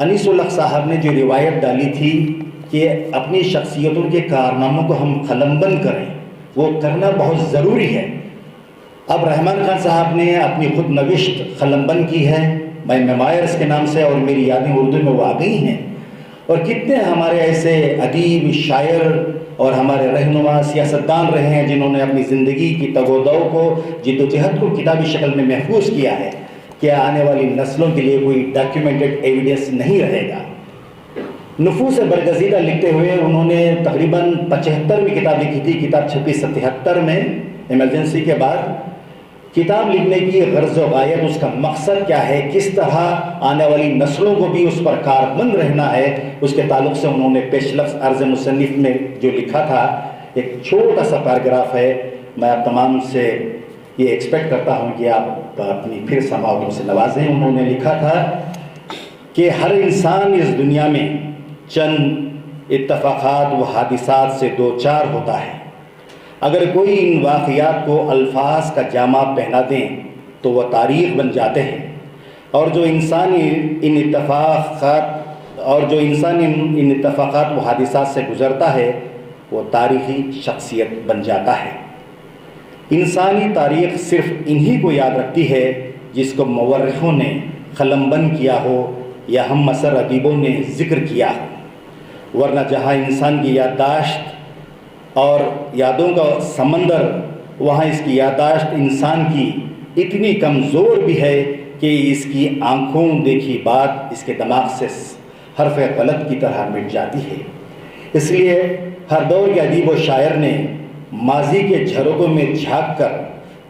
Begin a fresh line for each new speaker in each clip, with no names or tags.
انیس الحق صاحب نے جو روایت ڈالی تھی کہ اپنی شخصیتوں کے کارناموں کو ہم قلمبند کریں، وہ کرنا بہت ضروری ہے۔ اب رحمان خان صاحب نے اپنی خود نوشت قلمبند کی ہے، میں میمائرز کے نام سے، اور میری یادیں اردو میں واقعی ہیں۔ اور کتنے ہمارے ایسے ادیب، شاعر اور ہمارے رہنما سیاستدان رہے ہیں جنہوں نے اپنی زندگی کی تگ و دو کو، جد و جہد کو کتابی شکل میں محفوظ کیا ہے کہ آنے والی نسلوں کے لیے کوئی ڈاکیومنٹڈ ایویڈنس نہیں رہے گا۔ نفوس برگزیدہ لکھتے ہوئے انہوں نے تقریباً 75ویں کتاب لکھی تھی، کتاب چھپی 77 میں ایمرجنسی کے بعد۔ کتاب لکھنے کی غرض و غایت، اس کا مقصد کیا ہے، کس طرح آنے والی نسلوں کو بھی اس پر کاربند رہنا ہے، اس کے تعلق سے انہوں نے پیش لفظ عرض مصنف میں جو لکھا تھا، ایک چھوٹا سا پیراگراف ہے۔ میں آپ تمام سے یہ ایکسپیکٹ کرتا ہوں کہ آپ اپنی پھر سماعتوں سے نوازیں۔ انہوں نے لکھا تھا کہ ہر انسان اس دنیا میں چند اتفاقات و حادثات سے دوچار ہوتا ہے۔ اگر کوئی ان واقعات کو الفاظ کا جامہ پہنا دیں تو وہ تاریخ بن جاتے ہیں، اور جو انسان ان اتفاقات و حادثات سے گزرتا ہے وہ تاریخی شخصیت بن جاتا ہے۔ انسانی تاریخ صرف انہی کو یاد رکھتی ہے جس کو مورخوں نے قلمبند کیا ہو یا ہم عصر ادیبوں نے ذکر کیا ہو، ورنہ جہاں انسان کی یادداشت اور یادوں کا سمندر، وہاں اس کی یادداشت انسان کی اتنی کمزور بھی ہے کہ اس کی آنکھوں دیکھی بات اس کے دماغ سے حرف غلط کی طرح مٹ جاتی ہے۔ اس لیے ہر دور کے ادیب و شاعر نے ماضی کے جھروکوں میں جھانک کر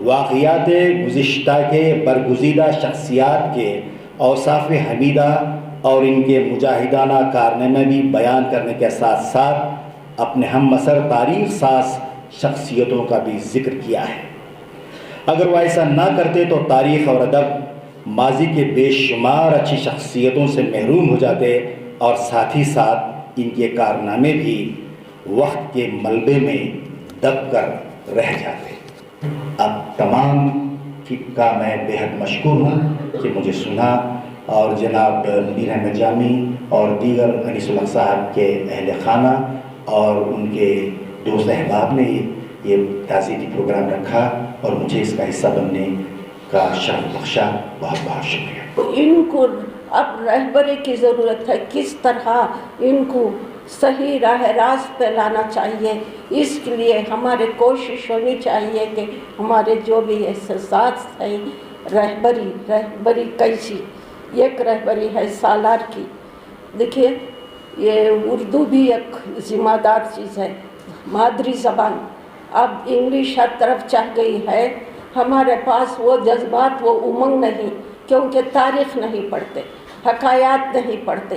واقعات گزشتہ کے برگزیدہ شخصیات کے اوصاف حمیدہ اور ان کے مجاہدانہ کارنامے بھی بیان کرنے کے ساتھ ساتھ اپنے ہم عصر تاریخ ساز شخصیتوں کا بھی ذکر کیا ہے۔ اگر وہ ایسا نہ کرتے تو تاریخ اور ادب ماضی کے بے شمار اچھی شخصیتوں سے محروم ہو جاتے، اور ساتھ ہی ساتھ ان کے کارنامے بھی وقت کے ملبے میں دب کر رہ جاتے۔ اب تمام کا میں بے حد مشکور ہوں کہ مجھے سنا، اور جناب میر احمد جامی اور دیگر انیس الحق صاحب کے اہل خانہ اور ان کے دوست احباب نے یہ تعزیتی پروگرام رکھا اور مجھے اس کا حصہ بننے کا شرف بخشا۔ بہت بہت شکریہ۔
ان کو اب رہبری کی ضرورت ہے، کس طرح ان کو صحیح راہ راست پہ لانا چاہیے، اس کے لیے ہمارے کوشش ہونی چاہیے کہ ہمارے جو بھی احساسات ہیں، رہبری کیسی، ایک رہبری ہے سالار کی۔ دیکھیے یہ اردو بھی ایک ذمہ دار چیز ہے، مادری زبان۔ اب انگلش ہر طرف چاہ گئی ہے، ہمارے پاس وہ جذبات، وہ امنگ نہیں، کیونکہ تاریخ نہیں پڑھتے، حکایات نہیں پڑھتے۔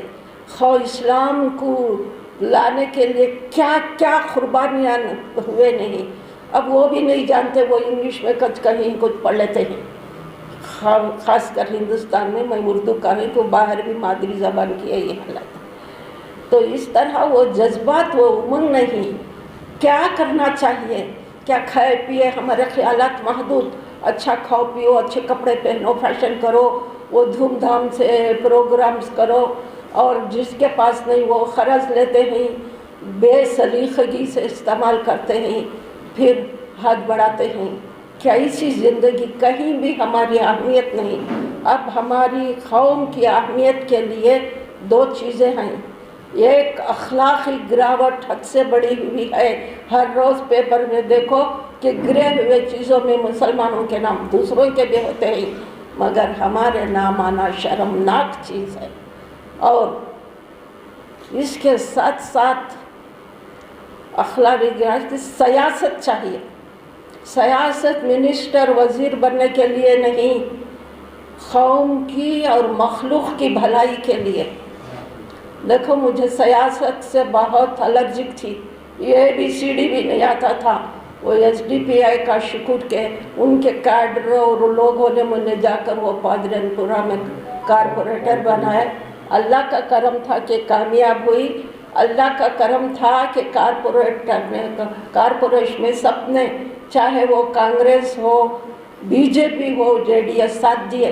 اسلام کو لانے کے لیے کیا کیا قربانیاں ہوئے نہیں، اب وہ بھی نہیں جانتے، وہ انگلش میں کہیں کچھ پڑھ لیتے ہیں۔ خاص کر ہندوستان میں، میں اردو کا ہوں تو باہر بھی مادری زبان کی ہے یہ حالت۔ تو اس طرح وہ جذبات، وہ امنگ نہیں۔ کیا کرنا چاہیے؟ کیا کھائے پیے، ہمارے خیالات محدود، اچھا کھاؤ پیو، اچھے کپڑے پہنو، فیشن کرو، وہ دھوم دھام سے پروگرامز کرو، اور جس کے پاس نہیں وہ قرض لیتے ہیں، بے سلیقگی سے استعمال کرتے ہیں، پھر ہاتھ بڑھاتے ہیں۔ کیسی زندگی، کہیں بھی ہماری اہمیت نہیں۔ اب ہماری قوم کی اہمیت کے لیے دو چیزیں ہیں، ایک اخلاقی گراوٹ حد سے بڑی ہوئی ہے، ہر روز پیپر میں دیکھو کہ گرے ہوئے چیزوں میں مسلمانوں کے نام، دوسروں کے بھی ہوتے ہیں، مگر ہمارے نام آنا شرمناک چیز ہے۔ اور اس کے ساتھ ساتھ اخلاقی گراوٹ، سیاست چاہیے۔ سیاست منسٹر وزیر بننے کے لیے نہیں، قوم کی اور مخلوق کی بھلائی کے لیے۔ دیکھو مجھے سیاست سے بہت الرجک تھی، ABCD بھی نہیں آتا تھا۔ وہ SDPI کا شکر کے ان کے کیڈر اور لوگوں نے مجھے جا کر وہ پادرین پورا میں کارپوریٹر بنایا۔ اللہ کا کرم تھا کہ کامیاب ہوئی، اللہ کا کرم تھا کہ کارپوریشن میں سب نے، چاہے وہ کانگریس ہو، BJP ہو، JDS ساتھ دیے۔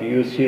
PUC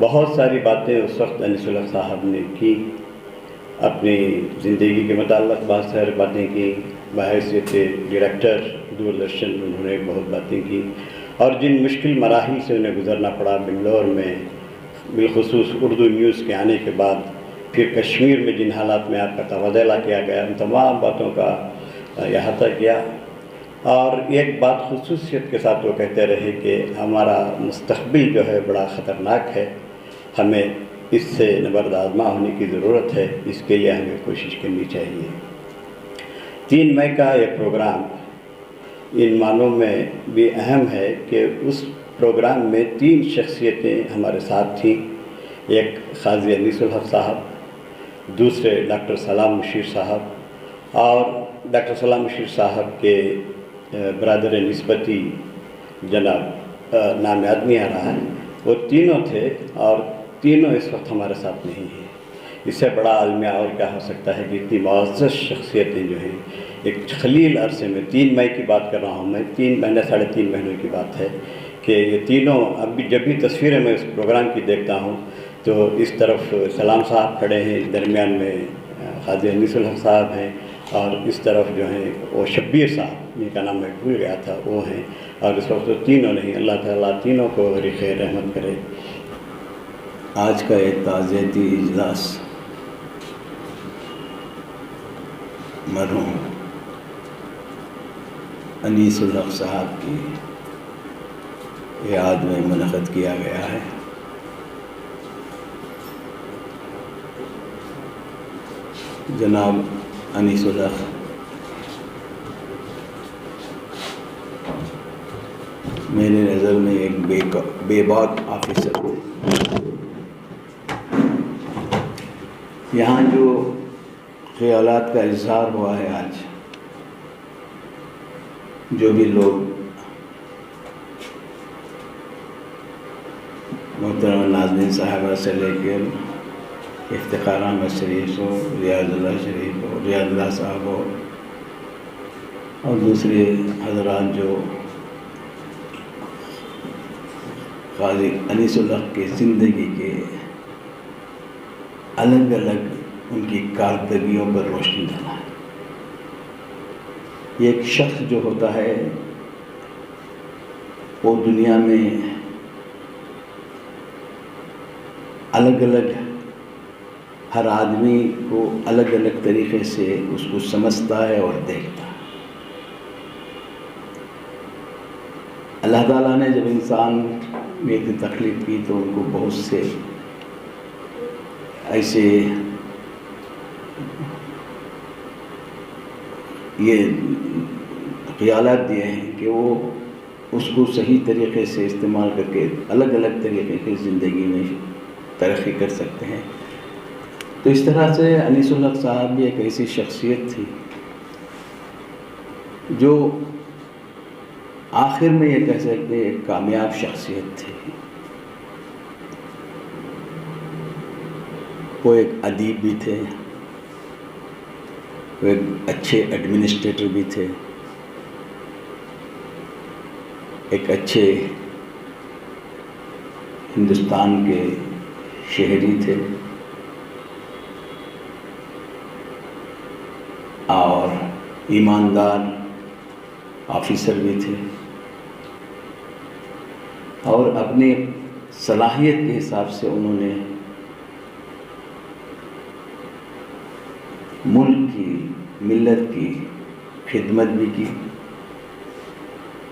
بہت ساری باتیں اس وقت انیس الحق صاحب نے کی، اپنی زندگی کے متعلق بہت ساری باتیں کی، بحیثیت ڈائریکٹر دوردرشن انہوں نے بہت باتیں کی، اور جن مشکل مراحل سے انہیں گزرنا پڑا بنگلور میں، بالخصوص اردو نیوز کے آنے کے بعد، پھر کشمیر میں جن حالات میں آپ کا تبادلہ کیا گیا، ان تمام باتوں کا احاطہ کیا۔ اور ایک بات خصوصیت کے ساتھ وہ کہتے رہے کہ ہمارا مستقبل جو ہے بڑا خطرناک ہے، ہمیں اس سے نبرد آزما ہونے کی ضرورت ہے، اس کے لیے ہمیں کوشش کرنی چاہیے۔ 3 مئی کا یہ پروگرام ان معنوں میں بھی اہم ہے کہ اس پروگرام میں 3 شخصیتیں ہمارے ساتھ تھیں، ایک قاضی انیس الحق صاحب، دوسرے ڈاکٹر سلام مشیر صاحب، اور ڈاکٹر سلام مشیر صاحب کے برادر نسبتی جناب نام یاد نہیں آ رہا ہے، وہ تینوں تھے اور تینوں اس وقت ہمارے ساتھ نہیں ہیں۔ اس سے بڑا عالمیہ اور کیا ہو سکتا ہے کہ اتنی معزز شخصیتیں جو ہیں، ایک خلیل عرصے میں 3 مئی کی بات کر رہا ہوں میں، 3 مہینے 3.5 مہینوں کی بات ہے کہ یہ تینوں، اب بھی جب بھی تصویریں میں اس پروگرام کی دیکھتا ہوں تو اس طرف سلام صاحب کھڑے ہیں، درمیان میں قاضی انیس الحق صاحب ہیں، اور اس طرف جو ہیں وہ شبیر صاحب، جن کا نام میں بھول گیا تھا، وہ ہیں، اور اس وقت تو تینوں نہیں۔ اللہ تعالیٰ تینوں کو خیر رحمت کرے۔
آج کا ایک تعزیتی اجلاس مرحوم انیس الحق صاحب کی یاد میں منعقد کیا گیا ہے۔ جناب انیس الحق میرے نظر میں ایک بے باک آفیسر تھے۔ یہاں جو خیالات کا اظہار ہوا ہے آج، جو بھی لوگ محترمہ نازنین صاحبہ سے لے کر افتخار احمد شریف ہو، ریاض اللہ شریف ہو، ریاض اللہ صاحب ہو، اور دوسرے حضرات جو قاضی انیس الحق کی زندگی کے الگ الگ ان کی کارکردگیوں پر روشنی ڈالا ہے۔ ایک شخص جو ہوتا ہے وہ دنیا میں الگ الگ، ہر آدمی کو الگ الگ طریقے سے اس کو سمجھتا ہے اور دیکھتا ہے۔ اللہ تعالیٰ نے جب انسان میں کی تخلیق کی تو ان کو بہت سے ایسے یہ خیالات دیے ہیں کہ وہ اس کو صحیح طریقے سے استعمال کر کے الگ الگ طریقے کی زندگی میں ترقی کر سکتے ہیں۔ تو اس طرح سے انیس الحق صاحب بھی ایک ایسی شخصیت تھی جو آخر میں یہ کہہ سکتے ہیں ایک کامیاب شخصیت تھی۔ وہ ایک ادیب بھی تھے، وہ ایک اچھے ایڈمنسٹریٹر بھی تھے، ایک اچھے ہندوستان کے شہری تھے، اور ایماندار آفیسر بھی تھے، اور اپنے صلاحیت کے حساب سے انہوں نے ملک کی، ملت کی خدمت بھی کی،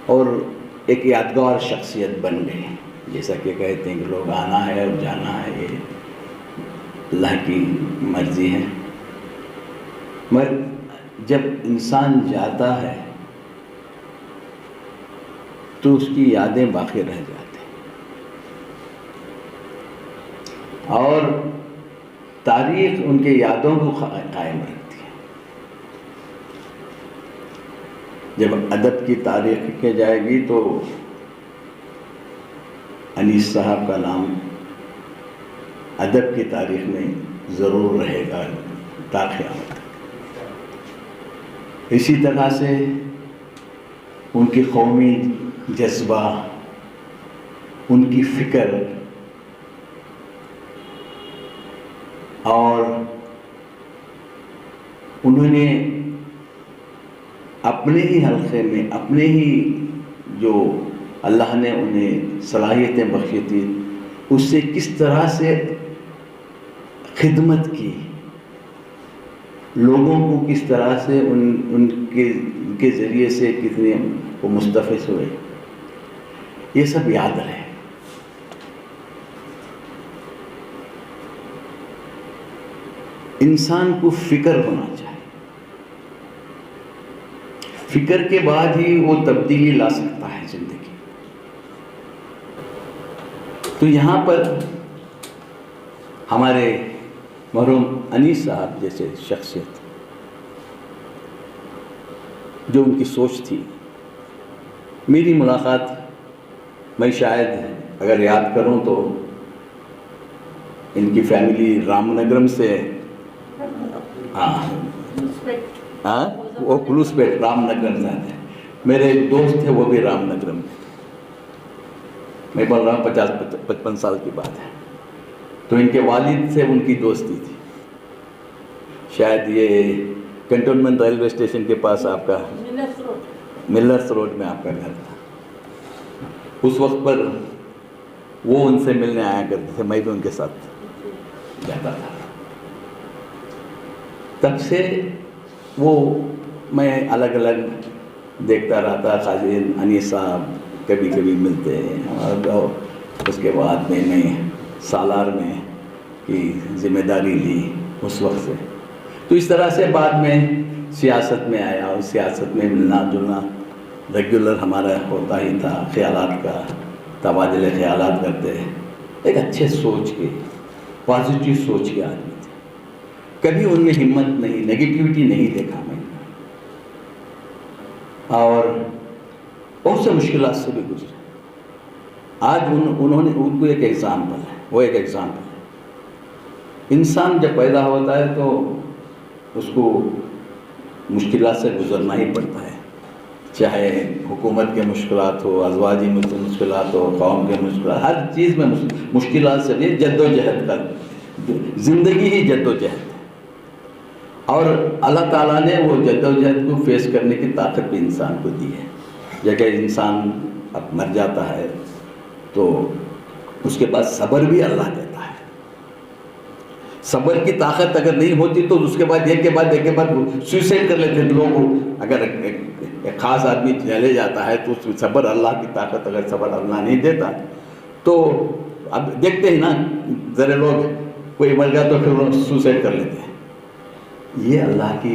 اور ایک یادگار شخصیت بن گئی۔ جیسا کہ کہتے ہیں کہ لوگ آنا ہے اور جانا ہے، یہ اللہ کی مرضی ہے، مگر جب انسان جاتا ہے تو اس کی یادیں باقی رہ جاتی ہیں، اور تاریخ ان کے یادوں کو قائم رکھتی ہے۔ جب ادب کی تاریخ کی جائے گی تو انیس صاحب کا نام ادب کی تاریخ میں ضرور رہے گا تا قیامت۔ اسی طرح سے ان کی قومی جذبہ، ان کی فکر، اور انہوں نے اپنے ہی حلقے میں اپنے ہی جو اللہ نے انہیں صلاحیتیں بخشی تھی اس سے کس طرح سے خدمت کی، لوگوں کو کس طرح سے ان کے ذریعے سے کتنے وہ مستفز ہوئے، یہ سب یاد رہے۔ انسان کو فکر ہونا چاہیے، فکر کے بعد ہی وہ تبدیلی لا سکتا ہے زندگی۔ تو یہاں پر ہمارے مرحوم انیس صاحب جیسے شخصیت، جو ان کی سوچ تھی، میری ملاقات میں شاید اگر یاد کروں تو ان کی فیملی رام نگرم سے، وہ خلوص پیٹ رام نگرم سے آتے ہیں، میرے ایک دوست تھے وہ بھی رام نگرم کے، میں بول رہا ہوں 50-55 سال کی بات ہے۔ تو ان کے والد سے ان کی دوستی تھی، شاید یہ کنٹونمنٹ ریلوے اسٹیشن کے پاس آپ کا ملرس روڈ میں آپ کا گھر تھا۔ اس وقت پر وہ ان سے ملنے آیا کرتے تھے، میں بھی ان کے ساتھ جاتا تھا۔ تب سے وہ میں الگ الگ دیکھتا رہتا، قاضی انیس صاحب کبھی کبھی ملتے ہیں، اور اس کے بعد میں سالار میں کی ذمہ داری لی اس وقت سے۔ تو اس طرح سے بعد میں سیاست میں آیا، اور سیاست میں ملنا جلنا ریگولر ہمارا ہوتا ہی تھا، خیالات کا تبادلے خیالات کرتے، ایک اچھے سوچ کے پازیٹیو سوچ کے آدمی تھے، کبھی ان میں ہمت نہیں، نگیٹیوٹی نہیں دیکھا میں نے، اور بہت سے مشکلات سے بھی گزرے۔ آج انہوں نے ان کو ایک ایگزامپل ہے، وہ ایک ایگزامپل ہے۔ انسان جب پیدا ہوتا ہے تو اس کو مشکلات سے گزرنا ہی پڑتا ہے، چاہے حکومت کے مشکلات ہو، ازواجی مشکلات ہو، قوم کے مشکلات، ہر چیز میں مشکلات سے بھی جد و جہد کا، زندگی ہی جد و جہد ہے، اور اللہ تعالیٰ نے وہ جد و جہد کو فیس کرنے کی طاقت بھی انسان کو دی ہے۔ جب انسان اب مر جاتا ہے تو اس کے بعد صبر بھی اللہ دیتا ہے۔ صبر کی طاقت اگر نہیں ہوتی تو اس کے بعد ایک کے بعد سوئسائڈ کر لیتے ہیں لوگ۔ اگر ایک خاص آدمی چلے جاتا ہے تو صبر اللہ کی طاقت، اگر صبر اللہ نہیں دیتا تو اب دیکھتے ہیں نا ذرا لوگ، کوئی مر گیا تو پھر وہ سوئسائڈ کر لیتے ہیں۔ یہ اللہ کی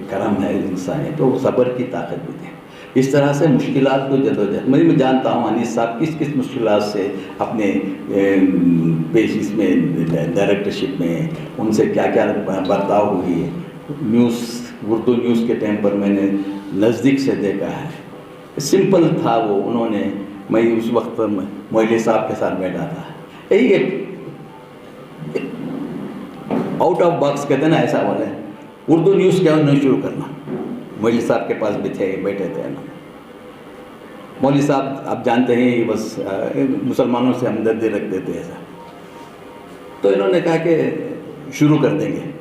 کرم ہے انسان ہے، تو صبر کی طاقت بھی دے۔ اس طرح سے مشکلات کو جد و جہد، میں جانتا ہوں انیس صاحب کس کس مشکلات سے اپنے پیشز میں، ڈائریکٹرشپ میں ان سے کیا کیا برتاؤ ہوئی ہے۔ نیوز، اردو نیوز کے ٹائم پر میں نے نزدیک سے دیکھا ہے، سمپل تھا وہ، انہوں نے، میں اس وقت پر مولی صاحب کے ساتھ بیٹھا تھا، یہی ایک آؤٹ آف باکس کہتے ہیں نا، ایسا والے اردو نیوز کیا انہوں نے شروع کرنا، مولوی صاحب کے پاس بھی تھے، بیٹھے تھے نا۔ مولوی صاحب آپ جانتے ہیں بس مسلمانوں سے ہمدردی رکھتے تھے ایسا، تو انہوں نے کہا کہ شروع کر دیں گے،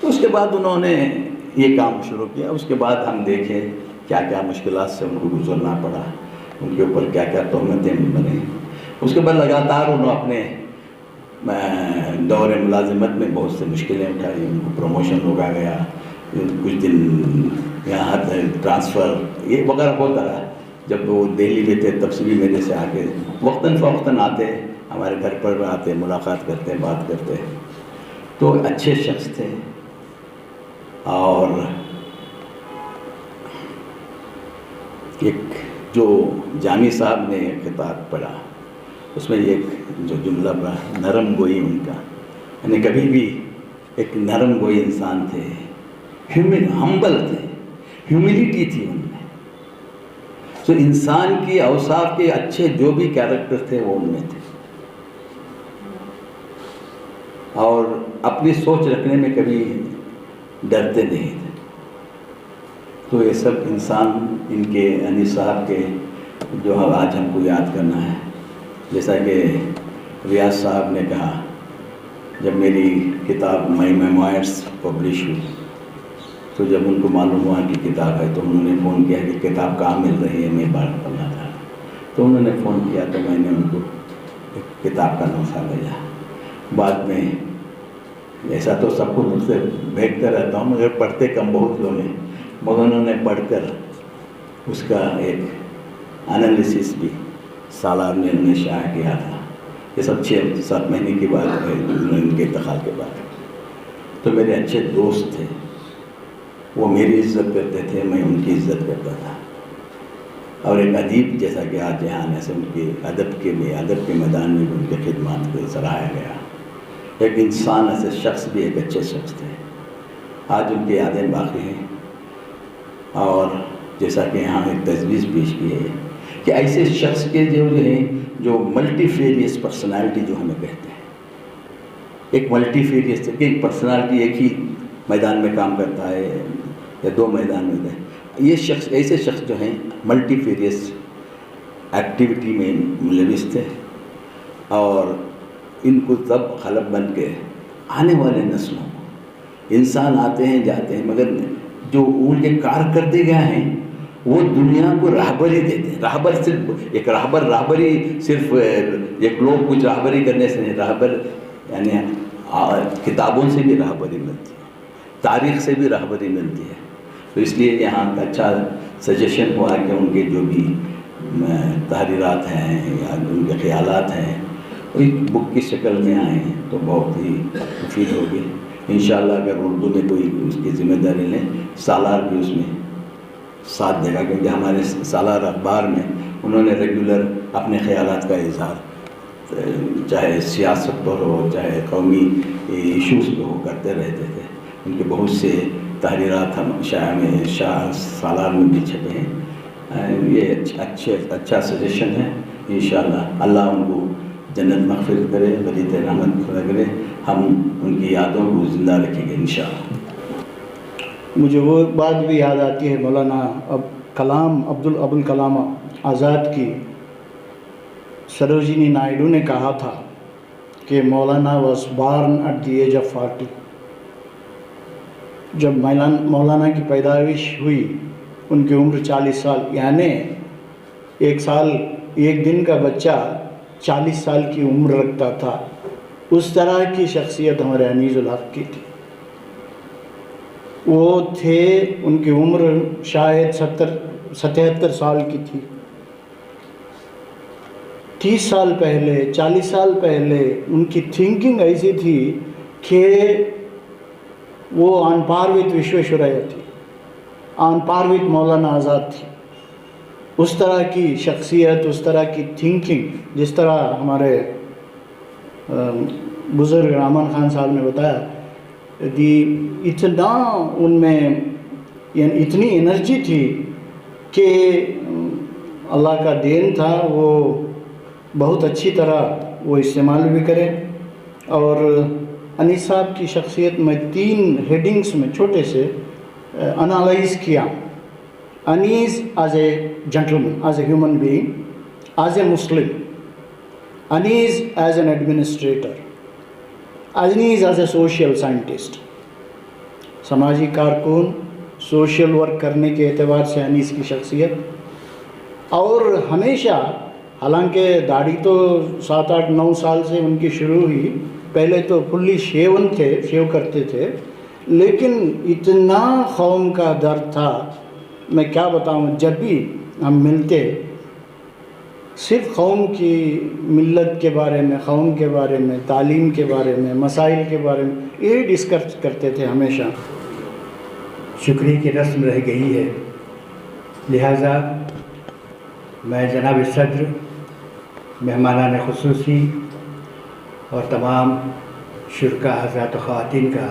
تو اس کے بعد انہوں نے یہ کام شروع کیا۔ اس کے بعد ہم دیکھیں کیا کیا مشکلات سے ان کو گزرنا پڑا، ان کے اوپر کیا کیا تہمتیں بنیں۔ اس کے بعد لگاتار انہوں اپنے دور ملازمت میں بہت سے مشکلیں اٹھائی، ان کو پروموشن روکا گیا، کچھ دن یہاں ٹرانسفر یہ وغیرہ ہوتا رہا۔ جب وہ دہلی میں تھے تب سے بھی میرے سے آ کے وقتاً فوقتاً آتے، ہمارے گھر پر آتے، ملاقات کرتے، بات کرتے، تو اچھے شخص تھے۔ اور ایک جو جامی صاحب نے کتاب پڑھا، اس میں ایک جو جملہ پڑھا، نرم گوئی ان کا، یعنی کبھی بھی ایک نرم گوئی انسان تھے، ہمبل تھے، ہیوملٹی تھی ان میں۔ تو انسان کی اوصاف کے اچھے جو بھی کیریکٹر تھے وہ ان میں تھے، اور اپنی سوچ رکھنے میں کبھی ڈرتے نہیں تھے۔ تو یہ سب انسان ان کے انیس صاحب کے جو آج ہم کو یاد کرنا ہے، جیسا کہ ریاض صاحب نے کہا جب میری کتاب مائی میموائرس پبلش ہوئی تو جب ان کو معلوم ہوا کہ کتاب ہے تو انہوں نے فون کیا کہ کتاب کہاں مل رہی ہے، میں باہر پڑھنا تھا. تو انہوں نے فون کیا تو میں نے ان کو کتاب کا نسخہ بھیجا. بعد میں ایسا تو سب کو مجھ سے بھیجتا رہتا ہوں مگر پڑھتے کم بہت لوگ ہیں، مگر انہوں نے پڑھ کر اس کا ایک انالیسس بھی سالار نے انہیں شائع کیا تھا. یہ سب 6-7 مہینے کی بات ہے ان کے انتقال کے بعد. تو میرے اچھے دوست تھے، وہ میری عزت کرتے تھے، میں ان کی عزت کرتا تھا. اور ایک ادیب جیسا کہ آج جہان ایسے ان کے ادب کے میدان میں بھی ان کے خدمات کو سراہا گیا. ایک انسان ایسے شخص بھی ایک اچھے شخص تھے. آج ان کی یادیں باقی ہیں. اور جیسا کہ یہاں ایک تجویز پیش کی ہے کہ ایسے شخص کے جو ہیں جو ملٹی فیریس پرسنالٹی جو ہمیں کہتے ہیں، ایک ملٹی فیریس ایک پرسنالٹی ایک ہی میدان میں کام کرتا ہے یا 2 میدان میں ہے. یہ شخص ایسے شخص جو ہیں ملٹی فیریس ایکٹیویٹی میں ملوث تھے، اور ان کو تب خلق بن کے آنے والے نسلوں انسان آتے ہیں جاتے ہیں، مگر جو ان کے کارکردگیاں ہیں وہ دنیا کو راہبری دیتے ہیں. راہبر صرف ایک راہبری صرف ایک لوگ کچھ راہبری کرنے سے نہیں، راہبر یعنی کتابوں سے بھی راہبری ملتی ہے، تاریخ سے بھی راہبری ملتی ہے. تو اس لیے یہاں کا اچھا سجیشن ہوا کہ ان کے جو بھی تحریرات ہیں یا ان کے خیالات ہیں ایک بک کی شکل میں آئے ہیں تو بہت ہی مفید ہوگی. انشاءاللہ اگر اردو میں کوئی اس کی ذمہ داری لیں، سالار بھی اس میں ساتھ دے گا، کیونکہ ہمارے سالار اخبار میں انہوں نے ریگولر اپنے خیالات کا اظہار چاہے سیاست پر ہو چاہے قومی ایشوز پہ ہو کرتے رہتے تھے. ان کے بہت سے تحریرات ہم سالار میں بھی چھپے ہیں. یہ اچھا سجیشن ہے. انشاءاللہ اللہ ان کو جنت مغفرت کرے، ولیت رحمت کرے. ہم ان کی یادوں کو زندہ رکھیں گے انشاءاللہ.
مجھے وہ بات بھی یاد آتی ہے مولانا ابوالکلام آزاد کی. سروجنی نائیڈو نے کہا تھا کہ مولانا was born at the age of 40. جب مولانا کی پیدائش ہوئی ان کی عمر 40 سال، یعنی ایک دن کا بچہ 40 سال کی عمر رکھتا تھا. اس طرح کی شخصیت ہمارے انیس الحق کی تھی. وہ تھے، ان کی عمر شاید 77 سال کی تھی. 30 سال پہلے 40 سال پہلے ان کی تھنکنگ ایسی تھی کہ وہ آن پار وتھ وشویشوریا تھی، آن پار وتھ مولانا آزاد تھی. اس طرح کی شخصیت، اس طرح کی تھنکنگ، جس طرح ہمارے بزرگ رحمان خان صاحب نے بتایا، اتنا ان میں یعنی اتنی انرجی تھی کہ اللہ کا دین تھا وہ بہت اچھی طرح وہ استعمال بھی کرے. اور انیس صاحب کی شخصیت میں 3 ہیڈنگس میں چھوٹے سے انالائز کیا. Anees as a gentleman, as a human being, as a Muslim. Anees as an administrator. Anees as a social scientist, سماجی کارکن، سوشل ورک کرنے کے اعتبار سے انیس کی شخصیت. اور ہمیشہ، حالانکہ داڑھی تو 7-8-9 سال سے ان کی شروع ہوئی، پہلے تو فلی شیو کرتے تھے، لیکن اتنا قوم کا درد تھا، میں کیا بتاؤں. جب بھی ہم ملتے صرف قوم کی، ملت کے بارے میں، قوم کے بارے میں، تعلیم کے بارے میں، مسائل کے بارے میں یہ ڈسکس کرتے تھے ہمیشہ.
شکریہ کی رسم رہ گئی ہے، لہٰذا میں جناب صدر، مہمانان خصوصی اور تمام شرکاء حضرات و خواتین کا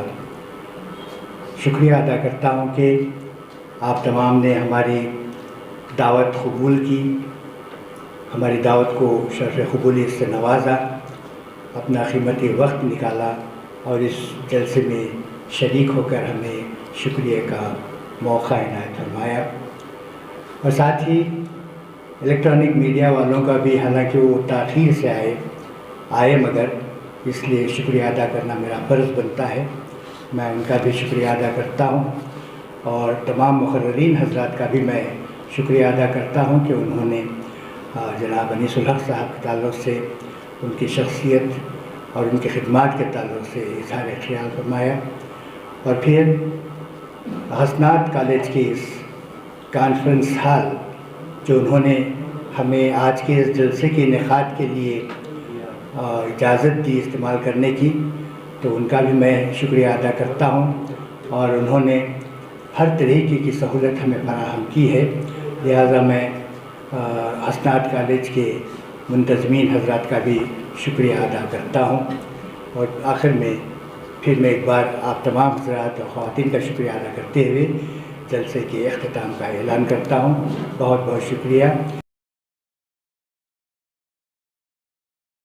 شکریہ ادا کرتا ہوں کہ آپ تمام نے ہماری دعوت قبول کی، ہماری دعوت کو شرف قبولیت سے نوازا، اپنا قیمتی وقت نکالا اور اس جلسے میں شریک ہو کر ہمیں شکریہ کا موقع عنایت فرمایا. اور ساتھ ہی الیکٹرانک میڈیا والوں کا بھی، حالانکہ وہ تاخیر سے آئے مگر اس لیے شکریہ ادا کرنا میرا فرض بنتا ہے. میں ان کا بھی شکریہ ادا کرتا ہوں اور تمام مقررین حضرات کا بھی میں شکریہ ادا کرتا ہوں کہ انہوں نے جناب انیس الحق صاحب کے تعلق سے ان کی شخصیت اور ان کی خدمات کے تعلق سے اظہار خیال فرمایا. اور پھر حسنات کالج کی اس کانفرنس ہال جو انہوں نے ہمیں آج کے اس جلسے کے انعقاد کے لیے اجازت دی استعمال کرنے کی، تو ان کا بھی میں شکریہ ادا کرتا ہوں. اور انہوں نے ہر طریقے کی سہولت ہمیں فراہم کی ہے، لہذا میں حسنات کالج کے منتظمین حضرات کا بھی شکریہ ادا کرتا ہوں. اور آخر میں پھر میں ایک بار آپ تمام حضرات اور خواتین کا شکریہ ادا کرتے ہوئے جلسے کے اختتام کا اعلان کرتا ہوں. بہت بہت شکریہ.